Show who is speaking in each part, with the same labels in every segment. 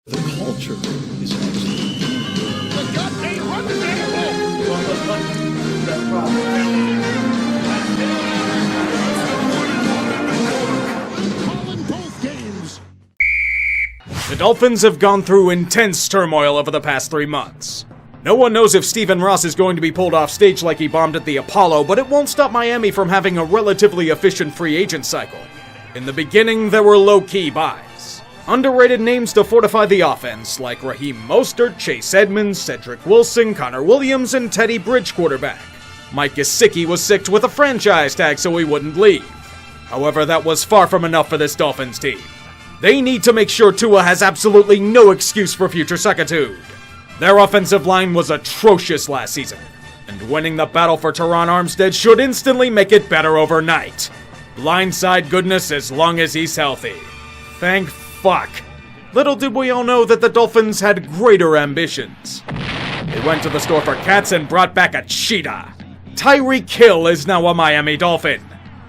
Speaker 1: The culture is absolutely...
Speaker 2: The gut ain't run the table! Calling both games.
Speaker 3: The Dolphins have gone through intense turmoil over the past 3 months. No one knows if Stephen Ross is going to be pulled off stage like he bombed at the Apollo, but it won't stop Miami from having a relatively efficient free agent cycle. In the beginning, there were low-key buys. Underrated names to fortify the offense, like Raheem Mostert, Chase Edmonds, Cedric Wilson, Connor Williams, and Teddy Bridge quarterback. Mike Gesicki was sicked with a franchise tag so he wouldn't leave. However, that was far from enough for this Dolphins team. They need to make sure Tua has absolutely no excuse for future suckitude. Their offensive line was atrocious last season, and winning the battle for Teron Armstead should instantly make it better overnight. Blindside goodness as long as he's healthy. Thank fuck. Little did we all know that the Dolphins had greater ambitions. They went to the store for cats and brought back a cheetah. Tyreek Hill is now a Miami Dolphin.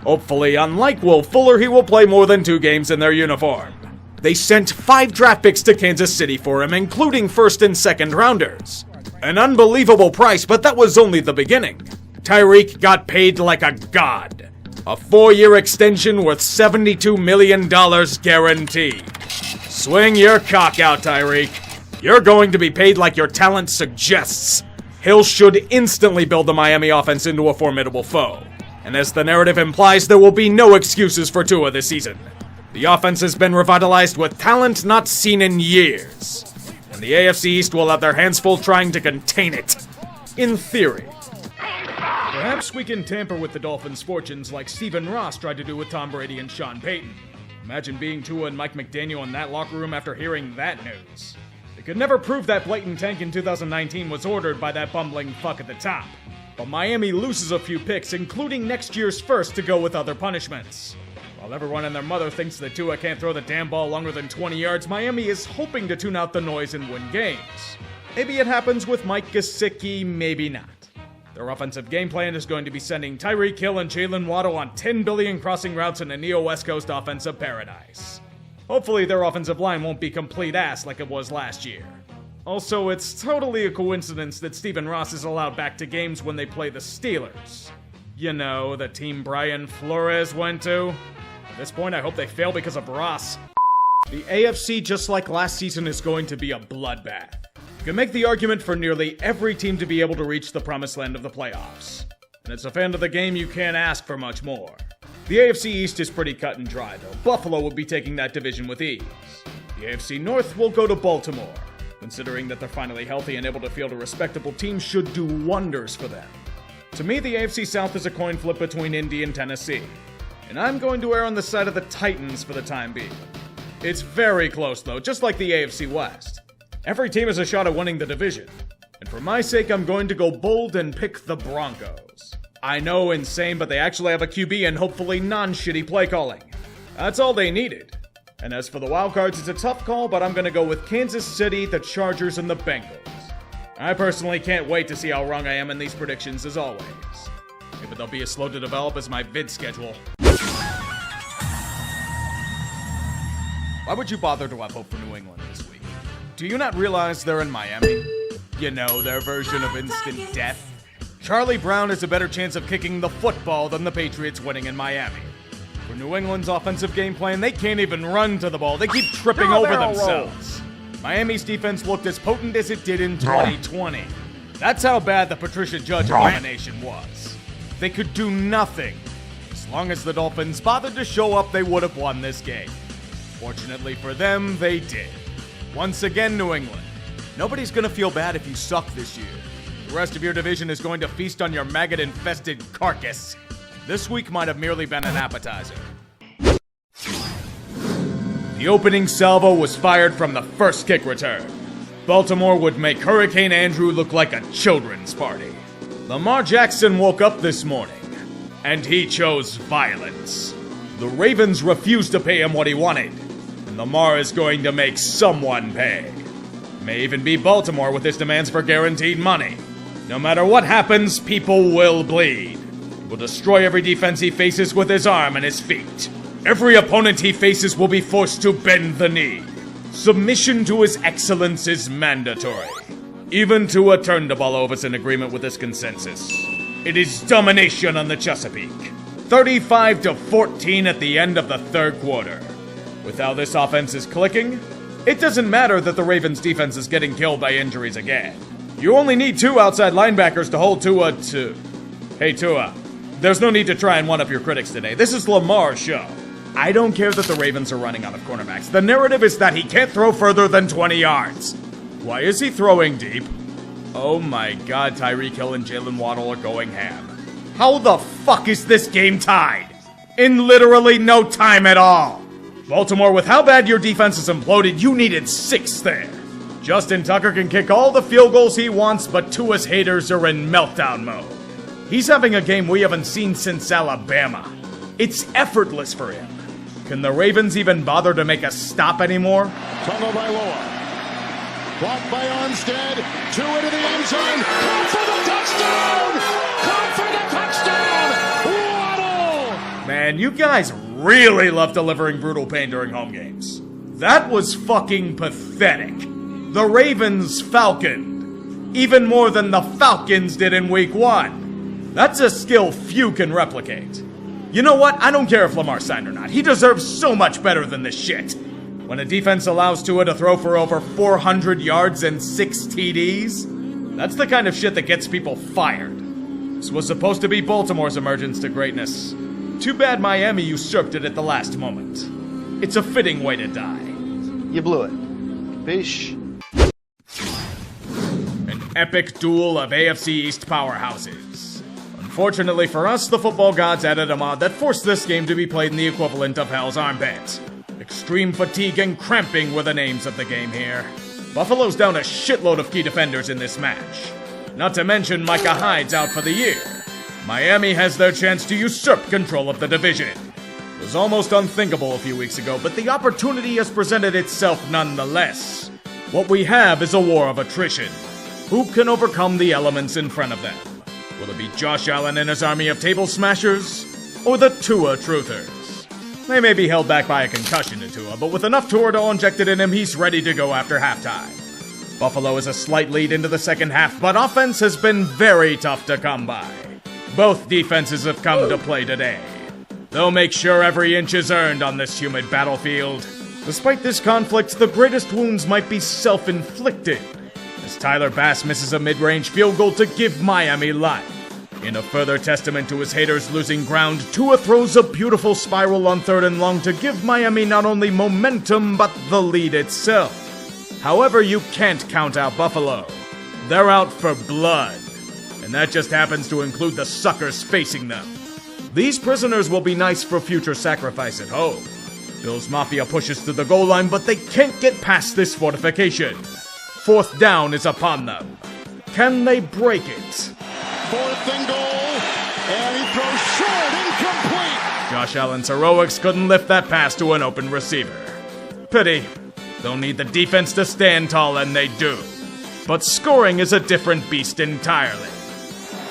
Speaker 3: Hopefully, unlike Will Fuller, he will play more than 2 games in their uniform. They sent 5 draft picks to Kansas City for him, including first and second rounders. An unbelievable price, but that was only the beginning. Tyreek got paid like a god. A 4-year extension worth $72 million guaranteed. Swing your cock out, Tyreek. You're going to be paid like your talent suggests. Hill should instantly build the Miami offense into a formidable foe. And as the narrative implies, there will be no excuses for Tua this season. The offense has been revitalized with talent not seen in years. And the AFC East will have their hands full trying to contain it. In theory. Perhaps we can tamper with the Dolphins' fortunes like Stephen Ross tried to do with Tom Brady and Sean Payton. Imagine being Tua and Mike McDaniel in that locker room after hearing that news. They could never prove that blatant tank in 2019 was ordered by that bumbling fuck at the top. But Miami loses a few picks, including next year's first, to go with other punishments. While everyone and their mother thinks that Tua can't throw the damn ball longer than 20 yards, Miami is hoping to tune out the noise and win games. Maybe it happens with Mike Gesicki, maybe not. Their offensive game plan is going to be sending Tyreek Hill and Jalen Waddle on 10 billion crossing routes in a Neo-West Coast offensive paradise. Hopefully their offensive line won't be complete ass like it was last year. Also, it's totally a coincidence that Stephen Ross is allowed back to games when they play the Steelers. You know, the team Brian Flores went to. At this point, I hope they fail because of Ross. The AFC, just like last season, is going to be a bloodbath. You can make the argument for nearly every team to be able to reach the promised land of the playoffs. And as a fan of the game, you can't ask for much more. The AFC East is pretty cut and dry, though. Buffalo will be taking that division with ease. The AFC North will go to Baltimore. Considering that they're finally healthy and able to field a respectable team should do wonders for them. To me, the AFC South is a coin flip between Indy and Tennessee. And I'm going to err on the side of the Titans for the time being. It's very close, though, just like the AFC West. Every team has a shot at winning the division. And for my sake, I'm going to go bold and pick the Broncos. I know, insane, but they actually have a QB and hopefully non-shitty play calling. That's all they needed. And as for the wildcards, it's a tough call, but I'm going to go with Kansas City, the Chargers, and the Bengals. I personally can't wait to see how wrong I am in these predictions, as always. Maybe they'll be as slow to develop as my vid schedule. Why would you bother to have hope for New England this week? Do you not realize they're in Miami? You know, their version of instant death. Charlie Brown has a better chance of kicking the football than the Patriots winning in Miami. For New England's offensive game plan, they can't even run to the ball. They keep tripping over themselves. Miami's defense looked as potent as it did in 2020. That's how bad the Patricia Judge elimination was. They could do nothing. As long as the Dolphins bothered to show up, they would have won this game. Fortunately for them, they did. Once again, New England. Nobody's gonna feel bad if you suck this year. The rest of your division is going to feast on your maggot-infested carcass. This week might have merely been an appetizer. The opening salvo was fired from the first kick return. Baltimore would make Hurricane Andrew look like a children's party. Lamar Jackson woke up this morning, and he chose violence. The Ravens refused to pay him what he wanted, and Lamar is going to make someone pay. It may even be Baltimore with his demands for guaranteed money. No matter what happens, people will bleed. He will destroy every defense he faces with his arm and his feet. Every opponent he faces will be forced to bend the knee. Submission to his excellence is mandatory. Even Tua turned the ball over is in agreement with this consensus. It is domination on the Chesapeake. 35-14 at the end of the third quarter. With how this offense is clicking, it doesn't matter that the Ravens' defense is getting killed by injuries again. You only need 2 outside linebackers to hold Tua to... Hey Tua, there's no need to try and one-up your critics today. This is Lamar's show. I don't care that the Ravens are running out of cornerbacks. The narrative is that he can't throw further than 20 yards. Why is he throwing deep? Oh my god, Tyreek Hill and Jalen Waddle are going ham. How the fuck is this game tied? In literally no time at all. Baltimore, with how bad your defense is imploded, you needed 6 there. Justin Tucker can kick all the field goals he wants, but Tua's haters are in meltdown mode. He's having a game we haven't seen since Alabama. It's effortless for him. Can the Ravens even bother to make a stop anymore?
Speaker 2: Fumble by Loa. Blocked by Armstead. 2 into the end zone. Caught for the touchdown! Caught for the touchdown! Waddle!
Speaker 3: Man, you guys really love delivering brutal pain during home games. That was fucking pathetic. The Ravens falconed. Even more than the Falcons did in week 1. That's a skill few can replicate. You know what? I don't care if Lamar signed or not. He deserves so much better than this shit. When a defense allows Tua to throw for over 400 yards and 6 TDs, that's the kind of shit that gets people fired. This was supposed to be Baltimore's emergence to greatness. Too bad Miami usurped it at the last moment. It's a fitting way to die.
Speaker 4: You blew it. Fish.
Speaker 3: An epic duel of AFC East powerhouses. Unfortunately for us, the football gods added a mod that forced this game to be played in the equivalent of Hell's Armpit. Extreme fatigue and cramping were the names of the game here. Buffalo's down a shitload of key defenders in this match. Not to mention Micah Hyde's out for the year. Miami has their chance to usurp control of the division. It was almost unthinkable a few weeks ago, but the opportunity has presented itself nonetheless. What we have is a war of attrition. Who can overcome the elements in front of them? Will it be Josh Allen and his army of table smashers? Or the Tua truthers? They may be held back by a concussion to Tua, but with enough Toradol injected in him, he's ready to go after halftime. Buffalo is a slight lead into the second half, but offense has been very tough to come by. Both defenses have come to play today. They'll make sure every inch is earned on this humid battlefield. Despite this conflict, the greatest wounds might be self-inflicted, as Tyler Bass misses a mid-range field goal to give Miami life. In a further testament to his haters losing ground, Tua throws a beautiful spiral on 3rd and long to give Miami not only momentum, but the lead itself. However, you can't count out Buffalo. They're out for blood, and that just happens to include the suckers facing them. These prisoners will be nice for future sacrifice at home. Bills Mafia pushes to the goal line, but they can't get past this fortification. 4th down is upon them. Can they break it?
Speaker 2: 4th and goal, and he throws short, incomplete.
Speaker 3: Josh Allen's heroics couldn't lift that pass to an open receiver. Pity. They'll need the defense to stand tall, and they do. But scoring is a different beast entirely.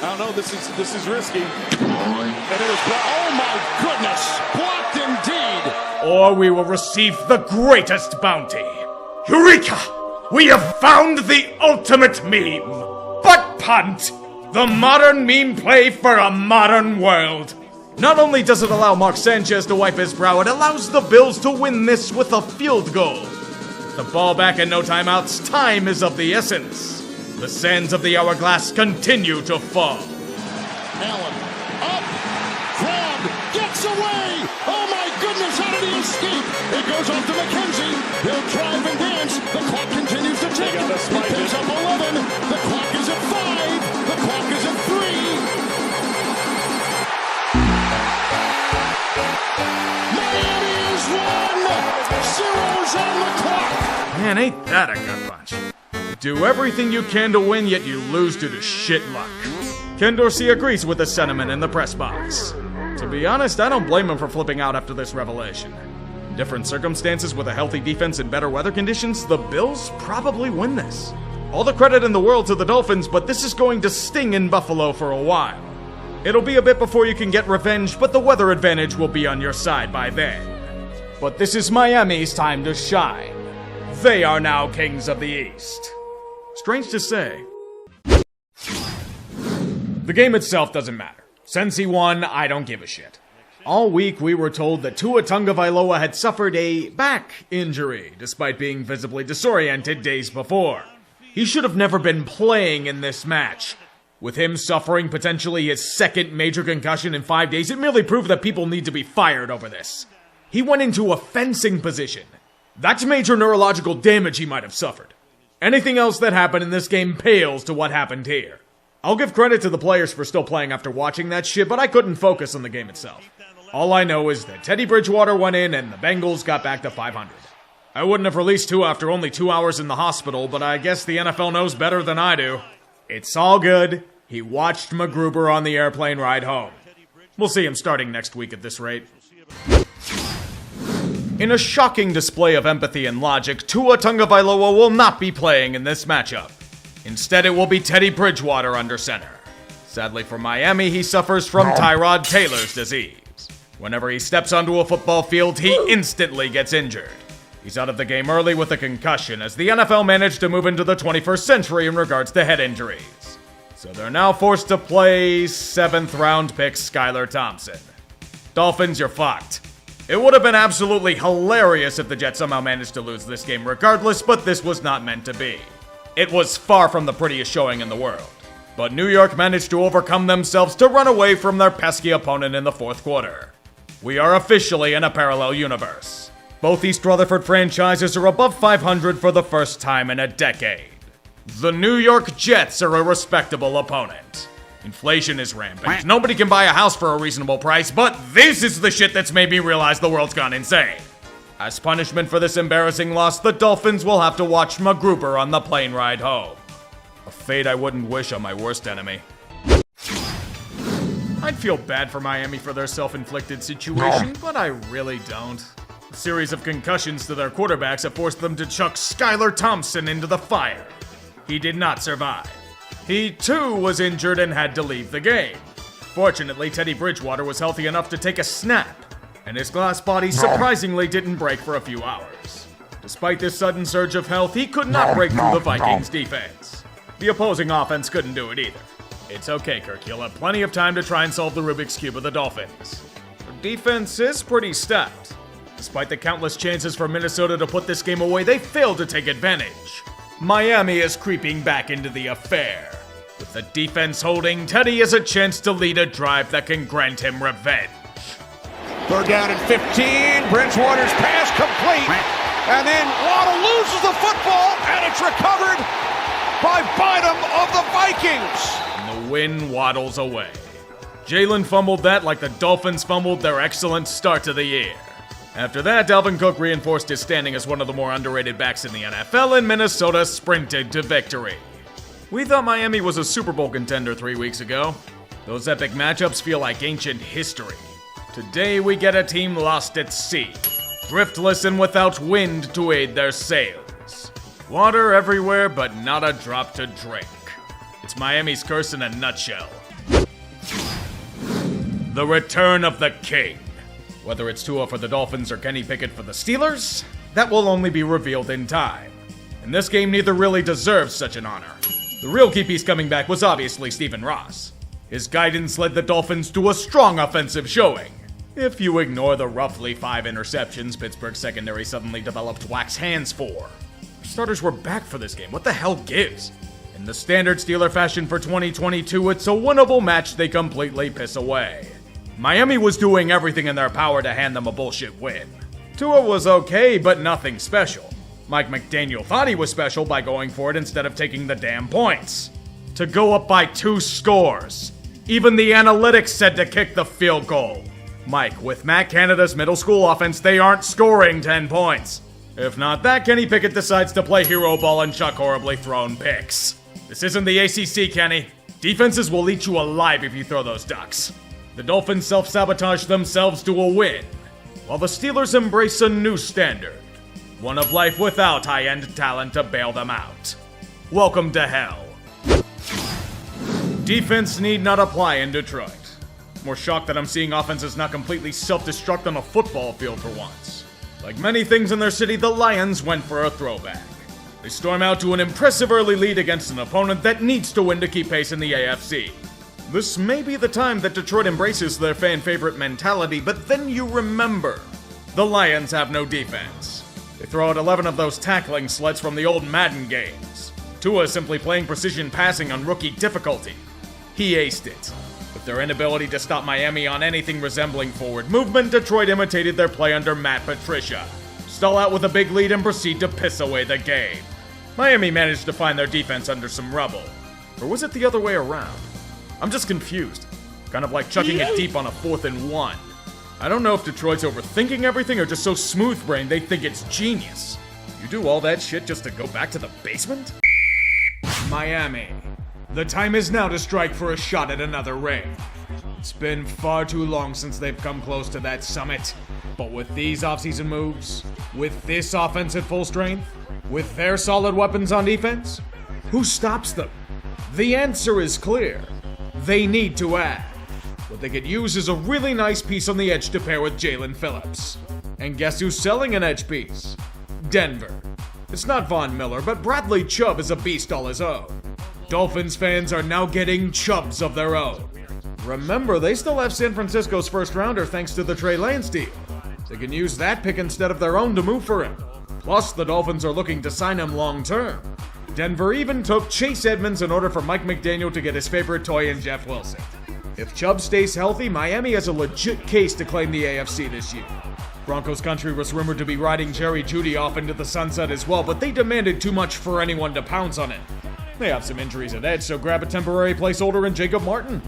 Speaker 2: I don't know, this is risky. And it is blocked. Oh my goodness, blocked indeed.
Speaker 3: Or we will receive the greatest bounty. Eureka! We have found the ultimate meme. Butt punt! The modern meme play for a modern world. Not only does it allow Mark Sanchez to wipe his brow, it allows the Bills to win this with a field goal. With the ball back and no timeouts, time is of the essence. The sands of the hourglass continue to fall.
Speaker 2: Allen, up, grabbed, gets away. Oh my goodness, how did he escape? It goes off to McKenzie. He'll drive and dance. The clock continues to tick. He picks up 11. The clock is at 5. The clock is at 3. Miami is 1. Zeros on the clock.
Speaker 3: Man, ain't that a gut punch. Do everything you can to win, yet you lose due to shit luck. Ken Dorsey agrees with the sentiment in the press box. To be honest, I don't blame him for flipping out after this revelation. In different circumstances with a healthy defense and better weather conditions, the Bills probably win this. All the credit in the world to the Dolphins, but this is going to sting in Buffalo for a while. It'll be a bit before you can get revenge, but the weather advantage will be on your side by then. But this is Miami's time to shine. They are now kings of the East. Strange to say. The game itself doesn't matter. Since he won, I don't give a shit. All week we were told that Tua Tagovailoa had suffered a back injury, despite being visibly disoriented days before. He should have never been playing in this match. With him suffering potentially his second major concussion in 5 days, it merely proved that people need to be fired over this. He went into a fencing position. That's major neurological damage he might have suffered. Anything else that happened in this game pales to what happened here. I'll give credit to the players for still playing after watching that shit, but I couldn't focus on the game itself. All I know is that Teddy Bridgewater went in and the Bengals got back to 500. I wouldn't have released Tua after only 2 hours in the hospital, but I guess the NFL knows better than I do. It's all good. He watched MacGruber on the airplane ride home. We'll see him starting next week at this rate. In a shocking display of empathy and logic, Tua Tagovailoa will not be playing in this matchup. Instead, it will be Teddy Bridgewater under center. Sadly for Miami, he suffers from Tyrod Taylor's disease. Whenever he steps onto a football field, he instantly gets injured. He's out of the game early with a concussion, as the NFL managed to move into the 21st century in regards to head injuries. So they're now forced to play 7th round pick Skylar Thompson. Dolphins, you're fucked. It would have been absolutely hilarious if the Jets somehow managed to lose this game regardless, but this was not meant to be. It was far from the prettiest showing in the world. But New York managed to overcome themselves to run away from their pesky opponent in the fourth quarter. We are officially in a parallel universe. Both East Rutherford franchises are above 500 for the first time in a decade. The New York Jets are a respectable opponent. Inflation is rampant. Nobody can buy a house for a reasonable price, but this is the shit that's made me realize the world's gone insane. As punishment for this embarrassing loss, the Dolphins will have to watch MacGruber on the plane ride home. A fate I wouldn't wish on my worst enemy. I'd feel bad for Miami for their self-inflicted situation, but I really don't. A series of concussions to their quarterbacks have forced them to chuck Skylar Thompson into the fire. He did not survive. He too was injured and had to leave the game. Fortunately, Teddy Bridgewater was healthy enough to take a snap, and his glass body surprisingly didn't break for a few hours. Despite this sudden surge of health, he could not break through the Vikings' defense. The opposing offense couldn't do it either. It's okay, Kirk. You'll have plenty of time to try and solve the Rubik's Cube of the Dolphins. Their defense is pretty stout. Despite the countless chances for Minnesota to put this game away, they failed to take advantage. Miami is creeping back into the affair. With the defense holding, Teddy has a chance to lead a drive that can grant him revenge.
Speaker 2: 3rd down and 15. Bridgewater's pass complete. And then Waddle loses the football, and it's recovered by Bynum of the Vikings.
Speaker 3: And the win waddles away. Jalen fumbled that like the Dolphins fumbled their excellent start to the year. After that, Dalvin Cook reinforced his standing as one of the more underrated backs in the NFL, and Minnesota sprinted to victory. We thought Miami was a Super Bowl contender 3 weeks ago. Those epic matchups feel like ancient history. Today we get a team lost at sea, thriftless and without wind to aid their sails. Water everywhere, but not a drop to drink. It's Miami's curse in a nutshell. The return of the king. Whether it's Tua for the Dolphins or Kenny Pickett for the Steelers, that will only be revealed in time. And this game neither really deserves such an honor. The real key piece coming back was obviously Stephen Ross. His guidance led the Dolphins to a strong offensive showing. If you ignore the roughly 5 interceptions Pittsburgh's secondary suddenly developed wax hands for. Starters were back for this game. What the hell gives? In the standard Steeler fashion for 2022, it's a winnable match they completely piss away. Miami was doing everything in their power to hand them a bullshit win. Tua was okay, but nothing special. Mike McDaniel thought he was special by going for it instead of taking the damn points. To go up by 2 scores. Even the analytics said to kick the field goal. Mike, with Matt Canada's middle school offense, they aren't scoring 10 points. If not that, Kenny Pickett decides to play hero ball and chuck horribly thrown picks. This isn't the ACC, Kenny. Defenses will eat you alive if you throw those ducks. The Dolphins self-sabotage themselves to a win, while the Steelers embrace a new standard. One of life without high-end talent to bail them out. Welcome to hell. Defense need not apply in Detroit. More shocked that I'm seeing offenses not completely self-destruct on a football field for once. Like many things in their city, the Lions went for a throwback. They storm out to an impressive early lead against an opponent that needs to win to keep pace in the AFC. This may be the time that Detroit embraces their fan-favorite mentality, but then you remember, the Lions have no defense. They throw out 11 of those tackling sleds from the old Madden games. Tua is simply playing precision passing on rookie difficulty. He aced it. With their inability to stop Miami on anything resembling forward movement, Detroit imitated their play under Matt Patricia. Stall out with a big lead and proceed to piss away the game. Miami managed to find their defense under some rubble. Or was it the other way around? I'm just confused. Kind of like chucking it deep on a 4th and 1. I don't know if Detroit's overthinking everything or just so smooth-brained they think it's genius. You do all that shit just to go back to the basement? Miami. The time is now to strike for a shot at another ring. It's been far too long since they've come close to that summit. But with these offseason moves, with this offense at full strength, with their solid weapons on defense, who stops them? The answer is clear. They need to add. What they could use is a really nice piece on the edge to pair with Jalen Phillips. And guess who's selling an edge piece? Denver. It's not Von Miller, but Bradley Chubb is a beast all his own. Dolphins fans are now getting Chubbs of their own. Remember, they still have San Francisco's first rounder thanks to the Trey Lance deal. They can use that pick instead of their own to move for him. Plus, the Dolphins are looking to sign him long term. Denver even took Chase Edmonds in order for Mike McDaniel to get his favorite toy in Jeff Wilson. If Chubb stays healthy, Miami has a legit case to claim the AFC this year. Broncos country was rumored to be riding Jerry Jeudy off into the sunset as well, but they demanded too much for anyone to pounce on it. They have some injuries at edge, so grab a temporary placeholder in Jacob Martin.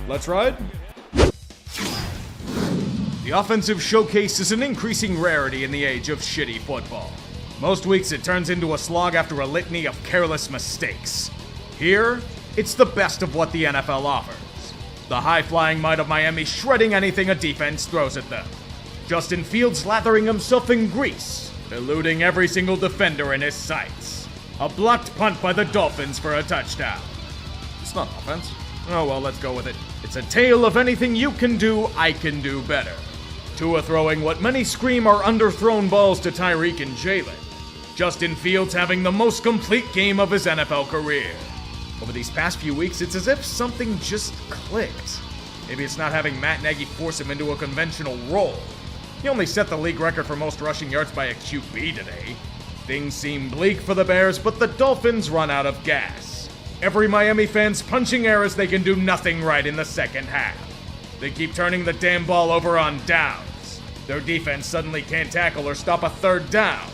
Speaker 3: Let's ride. The offensive showcase is an increasing rarity in the age of shitty football. Most weeks it turns into a slog after a litany of careless mistakes. Here, it's the best of what the NFL offers. The high-flying might of Miami shredding anything a defense throws at them. Justin Fields lathering himself in grease, eluding every single defender in his sights. A blocked punt by the Dolphins for a touchdown. It's not offense. Oh well, let's go with it. It's a tale of anything you can do, I can do better. Tua throwing what many scream are underthrown balls to Tyreek and Jalen. Justin Fields having the most complete game of his NFL career. Over these past few weeks, it's as if something just clicked. Maybe it's not having Matt Nagy force him into a conventional role. He only set the league record for most rushing yards by a QB today. Things seem bleak for the Bears, but the Dolphins run out of gas. Every Miami fan's punching air as they can do nothing right in the second half. They keep turning the damn ball over on downs. Their defense suddenly can't tackle or stop a third down.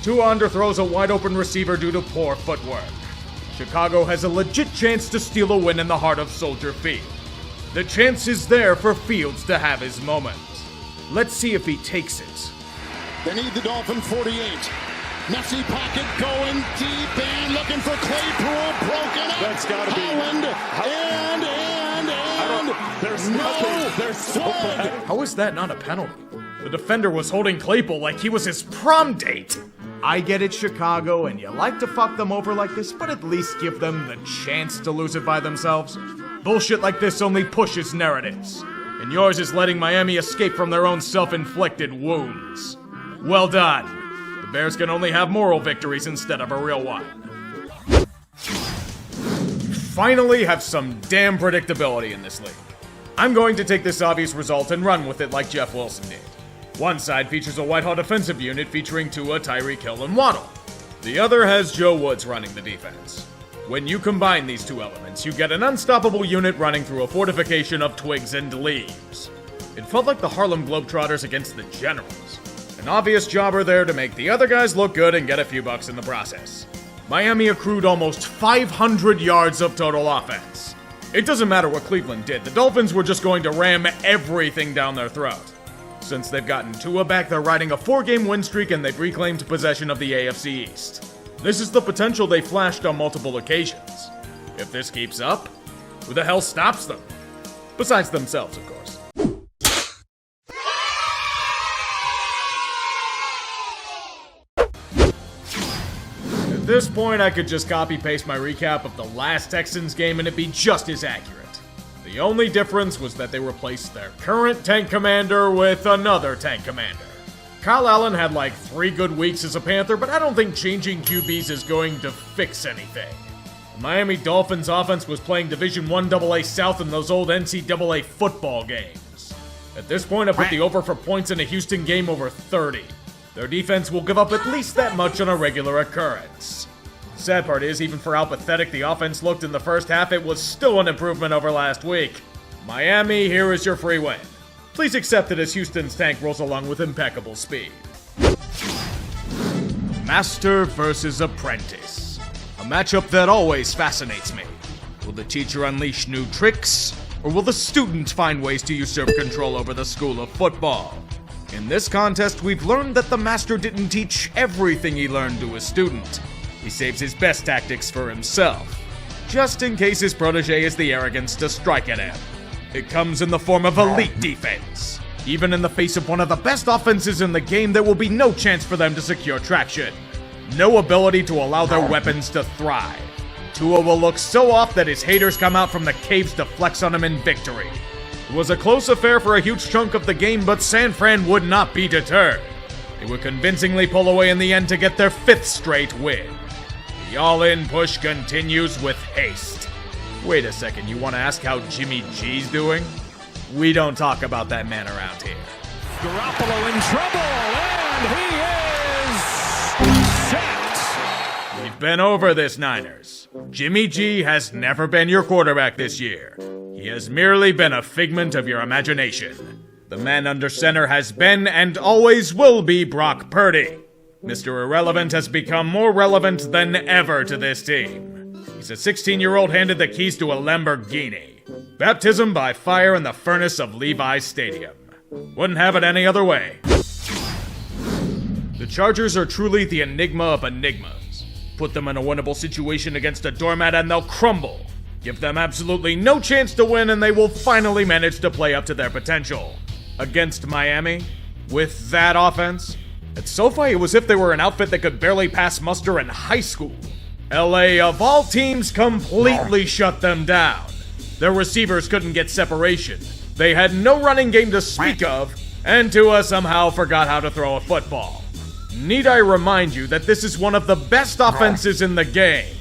Speaker 3: Tua underthrows a wide-open receiver due to poor footwork. Chicago has a legit chance to steal a win in the heart of Soldier Field. The chance is there for Fields to have his moment. Let's see if he takes it.
Speaker 2: They need the Dolphin 48. Messy pocket going deep and looking for Claypool, broken up.
Speaker 1: That's got to be.
Speaker 2: Holland,
Speaker 1: There's
Speaker 2: no
Speaker 1: nothing. There's so
Speaker 2: flag.
Speaker 1: bad.
Speaker 3: How is that not a penalty? The defender was holding Claypool like he was his prom date. I get it, Chicago, and you like to fuck them over like this, but at least give them the chance to lose it by themselves. Bullshit like this only pushes narratives. And yours is letting Miami escape from their own self-inflicted wounds. Well done. The Bears can only have moral victories instead of a real one. Finally have some damn predictability in this league. I'm going to take this obvious result and run with it like Jeff Wilson did. One side features a white-hot defensive unit featuring Tua, Tyreek Hill, and Waddle. The other has Joe Woods running the defense. When you combine these two elements, you get an unstoppable unit running through a fortification of twigs and leaves. It felt like the Harlem Globetrotters against the Generals. An obvious jobber there to make the other guys look good and get a few bucks in the process. Miami accrued almost 500 yards of total offense. It doesn't matter what Cleveland did, the Dolphins were just going to ram everything down their throat. Since they've gotten Tua back, they're riding a 4-game win streak and they've reclaimed possession of the AFC East. This is the potential they flashed on multiple occasions. If this keeps up, who the hell stops them? Besides themselves, of course. At this point, I could just copy-paste my recap of the last Texans game and it'd be just as accurate. The only difference was that they replaced their current tank commander with another tank commander. Kyle Allen had like 3 good weeks as a Panther, but I don't think changing QBs is going to fix anything. The Miami Dolphins offense was playing Division I AA South in those old NCAA football games. At this point, I put the over for points in a Houston game over 30. Their defense will give up at least that much on a regular occurrence. Sad part is, even for how pathetic the offense looked in the first half, it was still an improvement over last week. Miami, here is your free win. Please accept it as Houston's tank rolls along with impeccable speed. Master versus Apprentice. A matchup that always fascinates me. Will the teacher unleash new tricks, or will the student find ways to usurp control over the school of football? In this contest, we've learned that the master didn't teach everything he learned to his student. He saves his best tactics for himself, just in case his protege has the arrogance to strike at him. It comes in the form of elite defense. Even in the face of one of the best offenses in the game, there will be no chance for them to secure traction. No ability to allow their weapons to thrive. Tua will look so off that his haters come out from the caves to flex on him in victory. It was a close affair for a huge chunk of the game, but San Fran would not be deterred. They would convincingly pull away in the end to get their 5th straight win. The all-in push continues with haste. Wait a second, you want to ask how Jimmy G's doing? We don't talk about that man around here.
Speaker 2: Garoppolo in trouble, and he is sacked.
Speaker 3: We've been over this, Niners. Jimmy G has never been your quarterback this year. He has merely been a figment of your imagination. The man under center has been and always will be Brock Purdy. Mr. Irrelevant has become more relevant than ever to this team. He's a 16-year-old handed the keys to a Lamborghini. Baptism by fire in the furnace of Levi's Stadium. Wouldn't have it any other way. The Chargers are truly the enigma of enigmas. Put them in a winnable situation against a doormat and they'll crumble. Give them absolutely no chance to win and they will finally manage to play up to their potential. Against Miami, with that offense, at SoFi it was as if they were an outfit that could barely pass muster in high school. LA, of all teams, completely shut them down. Their receivers couldn't get separation. They had no running game to speak of, and Tua somehow forgot how to throw a football. Need I remind you that this is one of the best offenses in the game?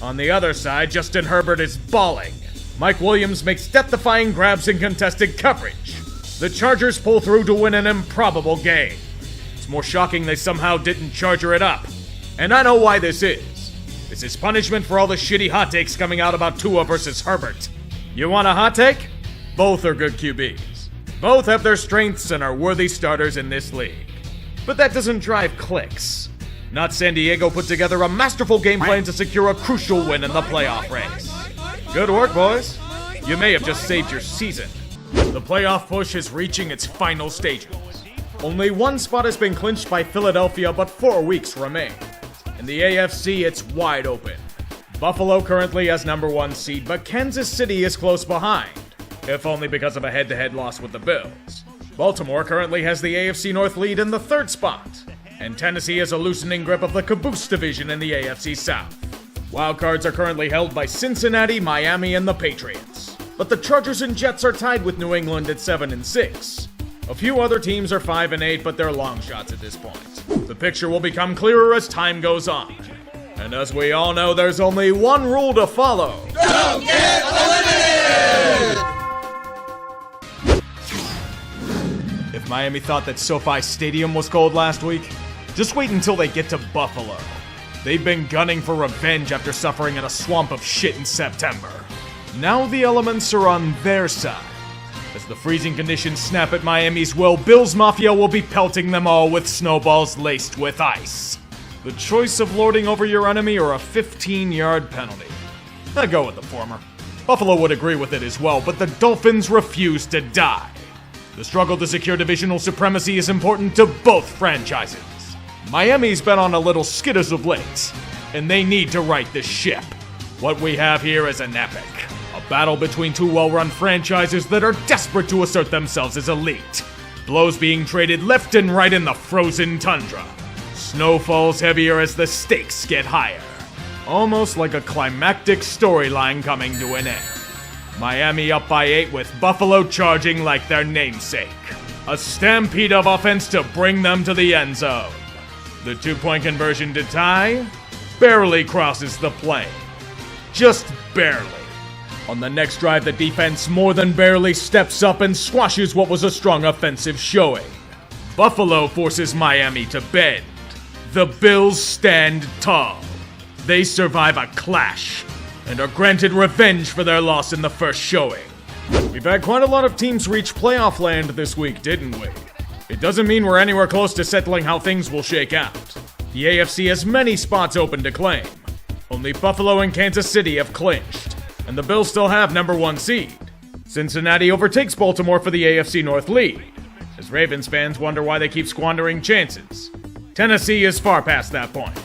Speaker 3: On the other side, Justin Herbert is balling. Mike Williams makes death-defying grabs in contested coverage. The Chargers pull through to win an improbable game. It's more shocking they somehow didn't Charger it up. And I know why this is. This is punishment for all the shitty hot takes coming out about Tua versus Herbert. You want a hot take? Both are good QBs. Both have their strengths and are worthy starters in this league. But that doesn't drive clicks. Not San Diego put together a masterful game plan to secure a crucial win in the playoff race. Good work, boys. You may have just saved your season. The playoff push is reaching its final stages. Only one spot has been clinched by Philadelphia, but 4 weeks remain. In the AFC, it's wide open. Buffalo currently has number 1 seed, but Kansas City is close behind, if only because of a head-to-head loss with the Bills. Baltimore currently has the AFC North lead in the 3rd spot, and Tennessee has a loosening grip of the caboose division in the AFC South. Wildcards are currently held by Cincinnati, Miami, and the Patriots, but the Chargers and Jets are tied with New England at 7-6. A few other teams are 5-8, but they're long shots at this point. The picture will become clearer as time goes on. And as we all know, there's only one rule to follow.
Speaker 5: Don't get eliminated!
Speaker 3: If Miami thought that SoFi Stadium was cold last week, just wait until they get to Buffalo. They've been gunning for revenge after suffering in a swamp of shit in September. Now the elements are on their side. As the freezing conditions snap at Miami's will, Bills Mafia will be pelting them all with snowballs laced with ice. The choice of lording over your enemy or a 15-yard penalty. I'd go with the former. Buffalo would agree with it as well, but the Dolphins refuse to die. The struggle to secure divisional supremacy is important to both franchises. Miami's been on a little skid as of late, and they need to right the ship. What we have here is an epic. A battle between two well-run franchises that are desperate to assert themselves as elite. Blows being traded left and right in the frozen tundra. Snow falls heavier as the stakes get higher. Almost like a climactic storyline coming to an end. Miami up by 8 with Buffalo charging like their namesake. A stampede of offense to bring them to the end zone. The 2-point conversion to tie barely crosses the plane. Just barely. On the next drive, the defense more than barely steps up and squashes what was a strong offensive showing. Buffalo forces Miami to bend. The Bills stand tall. They survive a clash and are granted revenge for their loss in the first showing. We've had quite a lot of teams reach playoff land this week, didn't we? It doesn't mean we're anywhere close to settling how things will shake out. The AFC has many spots open to claim. Only Buffalo and Kansas City have clinched, and the Bills still have number 1 seed. Cincinnati overtakes Baltimore for the AFC North lead, as Ravens fans wonder why they keep squandering chances. Tennessee is far past that point.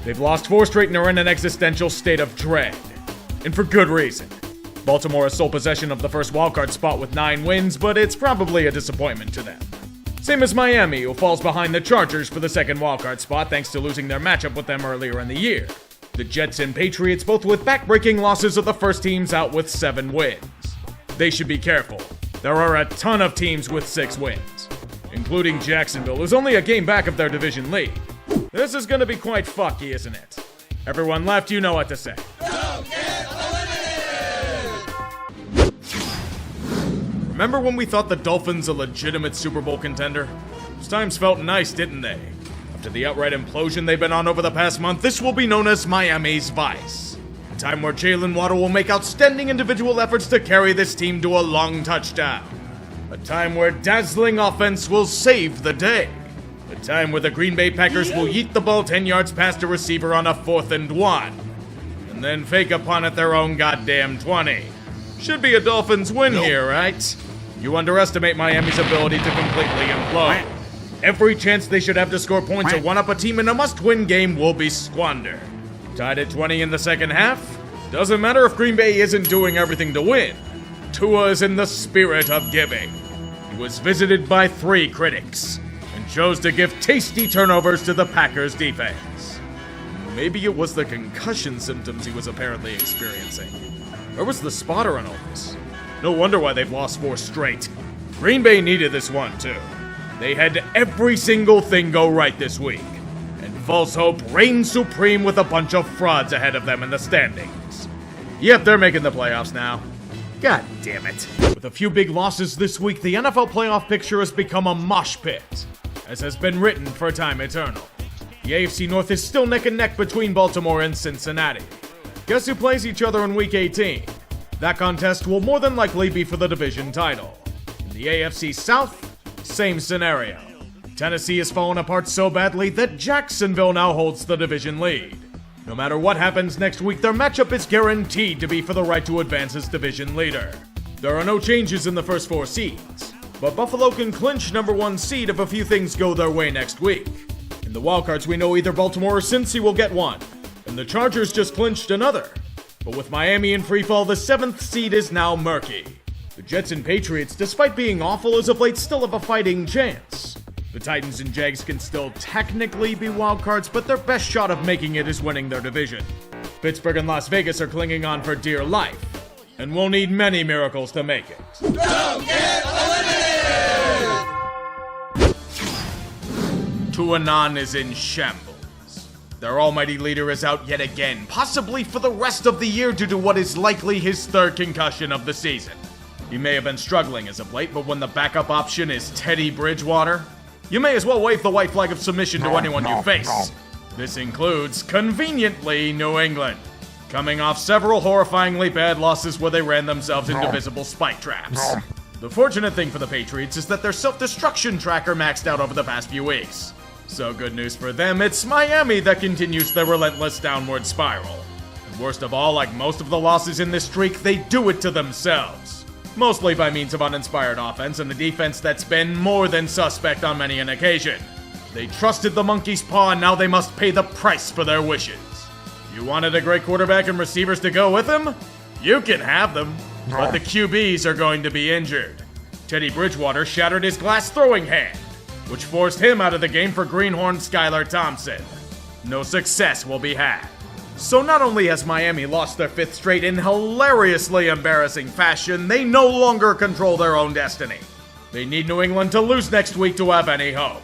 Speaker 3: They've lost 4 straight and are in an existential state of dread. And for good reason. Baltimore has sole possession of the first wildcard spot with 9 wins, but it's probably a disappointment to them. Same as Miami, who falls behind the Chargers for the second wildcard spot thanks to losing their matchup with them earlier in the year. The Jets and Patriots both with back-breaking losses are the first teams out with 7 wins. They should be careful. There are a ton of teams with 6 wins, including Jacksonville, who's only a game back of their division lead. This is gonna be quite fucky, isn't it? Everyone left, you know what to say.
Speaker 5: Don't get eliminated!
Speaker 3: Remember when we thought the Dolphins a legitimate Super Bowl contender? Those times felt nice, didn't they? After the outright implosion they've been on over the past month, this will be known as Miami's Vice. A time where Jalen Waddle will make outstanding individual efforts to carry this team to a long touchdown. A time where dazzling offense will save the day. A time where the Green Bay Packers will yeet the ball 10 yards past a receiver on a 4th and 1. And then fake a punt at their own goddamn 20. Should be a Dolphins win here, right? You underestimate Miami's ability to completely implode. Every chance they should have to score points or one-up a team in a must-win game will be squandered. Tied at 20 in the second half? Doesn't matter if Green Bay isn't doing everything to win. Tua is in the spirit of giving. He was visited by 3 critics and chose to give tasty turnovers to the Packers defense. Maybe it was the concussion symptoms he was apparently experiencing. Where was the spotter on all this? No wonder why they've lost 4 straight. Green Bay needed this one too. They had every single thing go right this week, and false hope reigned supreme with a bunch of frauds ahead of them in the standings. Yep, they're making the playoffs now. God damn it. With a few big losses this week, the NFL playoff picture has become a mosh pit, as has been written for time eternal. The AFC North is still neck and neck between Baltimore and Cincinnati. Guess who plays each other in Week 18? That contest will more than likely be for the division title. In the AFC South, same scenario. Tennessee has fallen apart so badly that Jacksonville now holds the division lead. No matter what happens next week, their matchup is guaranteed to be for the right to advance as division leader. There are no changes in the first 4 seeds, but Buffalo can clinch number 1 seed if a few things go their way next week. In the wildcards, we know either Baltimore or Cincy will get one, and the Chargers just clinched another. But with Miami in freefall, the 7th seed is now murky. The Jets and Patriots, despite being awful as of late, still have a fighting chance. The Titans and Jags can still technically be wildcards, but their best shot of making it is winning their division. Pittsburgh and Las Vegas are clinging on for dear life, and will need many miracles to make it.
Speaker 5: Don't get eliminated!
Speaker 3: Tuanon is in shambles. Their almighty leader is out yet again, possibly for the rest of the year due to what is likely his 3rd concussion of the season. He may have been struggling as of late, but when the backup option is Teddy Bridgewater, you may as well wave the white flag of submission to anyone you face. This includes, conveniently, New England, coming off several horrifyingly bad losses where they ran themselves into visible spike traps. The fortunate thing for the Patriots is that their self-destruction tracker maxed out over the past few weeks. So good news for them, it's Miami that continues their relentless downward spiral. And worst of all, like most of the losses in this streak, they do it to themselves. Mostly by means of uninspired offense and a defense that's been more than suspect on many an occasion. They trusted the monkey's paw and now they must pay the price for their wishes. You wanted a great quarterback and receivers to go with him? You can have them, but the QBs are going to be injured. Teddy Bridgewater shattered his glass throwing hand, which forced him out of the game for Greenhorn Skylar Thompson. No success will be had. So not only has Miami lost their 5th straight in hilariously embarrassing fashion, they no longer control their own destiny. They need New England to lose next week to have any hope.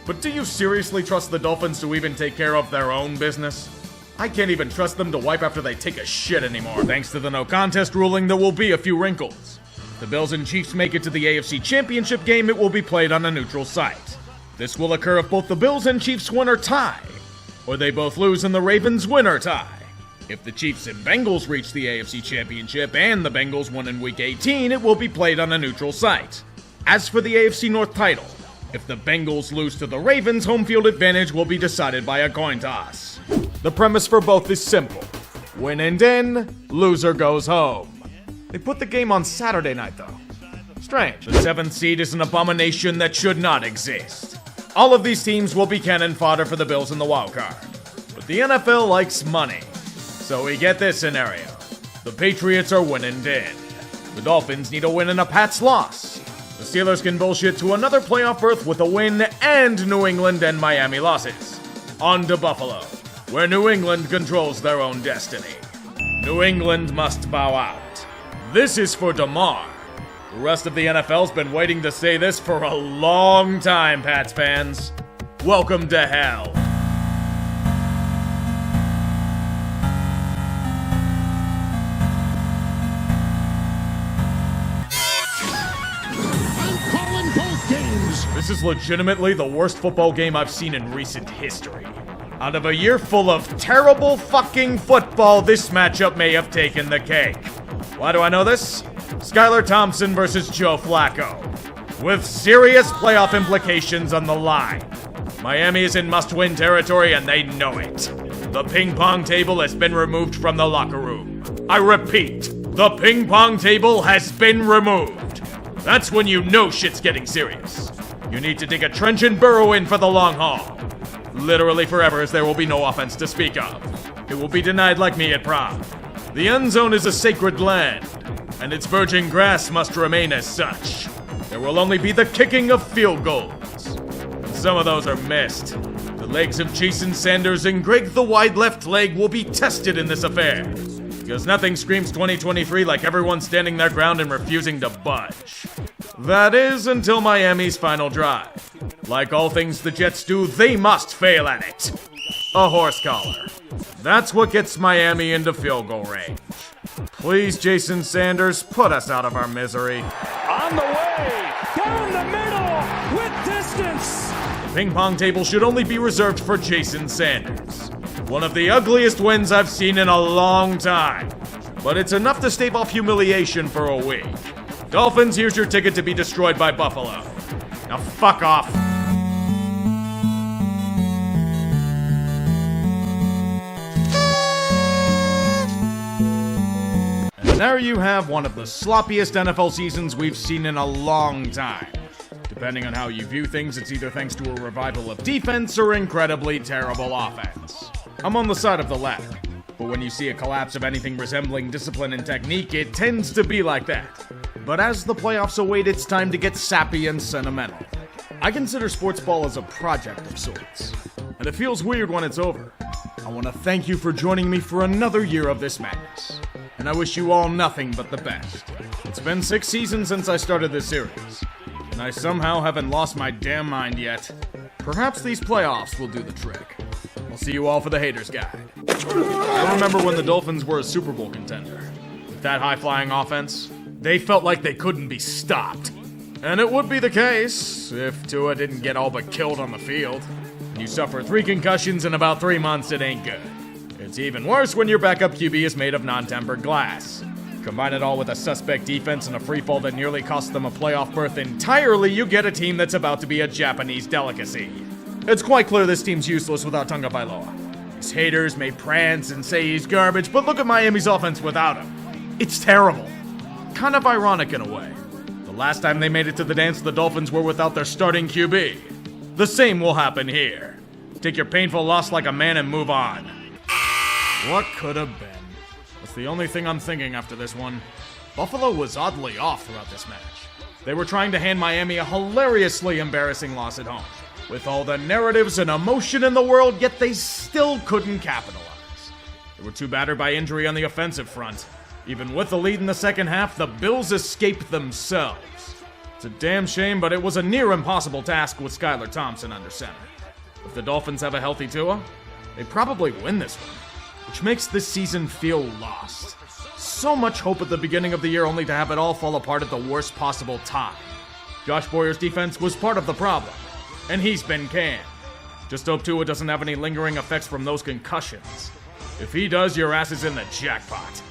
Speaker 3: But do you seriously trust the Dolphins to even take care of their own business? I can't even trust them to wipe after they take a shit anymore. Thanks to the no contest ruling, there will be a few wrinkles. If the Bills and Chiefs make it to the AFC Championship game, it will be played on a neutral site. This will occur if both the Bills and Chiefs win or tie, or they both lose and the Ravens win or tie. If the Chiefs and Bengals reach the AFC Championship and the Bengals win in Week 18, it will be played on a neutral site. As for the AFC North title, if the Bengals lose to the Ravens, home field advantage will be decided by a coin toss. The premise for both is simple. Win and in, loser goes home. They put the game on Saturday night, though. Strange. The 7th seed is an abomination that should not exist. All of these teams will be cannon fodder for the Bills in the wild card. But the NFL likes money. So we get this scenario. The Patriots are win and in. The Dolphins need a win and a Pats loss. The Steelers can bullshit to another playoff berth with a win and New England and Miami losses. On to Buffalo, where New England controls their own destiny. New England must bow out. This is for DeMar. The rest of the NFL's been waiting to say this for a long time, Pats fans. Welcome to hell.
Speaker 2: I'm calling both games.
Speaker 3: This is legitimately the worst football game I've seen in recent history. Out of a year full of terrible fucking football, this matchup may have taken the cake. Why do I know this? Skylar Thompson versus Joe Flacco, with serious playoff implications on the line. Miami is in must-win territory and they know it. The ping pong table has been removed from the locker room. I repeat, the ping pong table has been removed. That's when you know shit's getting serious. You need to dig a trench and burrow in for the long haul. Literally forever, as there will be no offense to speak of. It will be denied like me at prom. The end zone is a sacred land, and its virgin grass must remain as such. There will only be the kicking of field goals. And some of those are missed. The legs of Jason Sanders and Greg the wide left leg will be tested in this affair. Because nothing screams 2023 like everyone standing their ground and refusing to budge. That is until Miami's final drive. Like all things the Jets do, they must fail at it. A horse collar. That's what gets Miami into field goal range. Please, Jason Sanders, put us out of our misery.
Speaker 6: On the way, down the middle, with distance.
Speaker 3: The ping pong table should only be reserved for Jason Sanders. One of the ugliest wins I've seen in a long time. But it's enough to stave off humiliation for a week. Dolphins, here's your ticket to be destroyed by Buffalo. Now fuck off. And there you have one of the sloppiest NFL seasons we've seen in a long time. Depending on how you view things, it's either thanks to a revival of defense or incredibly terrible offense. I'm on the side of the latter, but when you see a collapse of anything resembling discipline and technique, it tends to be like that. But as the playoffs await, it's time to get sappy and sentimental. I consider Sportsball as a project of sorts, and it feels weird when it's over. I want to thank you for joining me for another year of this madness, and I wish you all nothing but the best. It's been 6 seasons since I started this series, and I somehow haven't lost my damn mind yet. Perhaps these playoffs will do the trick. I'll see you all for the Haters Guide. I remember when the Dolphins were a Super Bowl contender. With that high-flying offense, they felt like they couldn't be stopped. And it would be the case if Tua didn't get all but killed on the field. You suffer 3 concussions in about 3 months, it ain't good. It's even worse when your backup QB is made of non-tempered glass. Combine it all with a suspect defense and a freefall that nearly cost them a playoff berth entirely, you get a team that's about to be a Japanese delicacy. It's quite clear this team's useless without Tonga Bailoa. His haters may prance and say he's garbage, but look at Miami's offense without him. It's terrible. Kind of ironic in a way. The last time they made it to the dance, the Dolphins were without their starting QB. The same will happen here. Take your painful loss like a man and move on. What could have been? That's the only thing I'm thinking after this one. Buffalo was oddly off throughout this match. They were trying to hand Miami a hilariously embarrassing loss at home. With all the narratives and emotion in the world, yet they still couldn't capitalize. They were too battered by injury on the offensive front. Even with the lead in the second half, the Bills escaped themselves. It's a damn shame, but it was a near impossible task with Skylar Thompson under center. If the Dolphins have a healthy Tua, they probably win this one, which makes this season feel lost. So much hope at the beginning of the year only to have it all fall apart at the worst possible time. Josh Boyer's defense was part of the problem, and he's been canned. Just hope Tua doesn't have any lingering effects from those concussions. If he does, your ass is in the jackpot.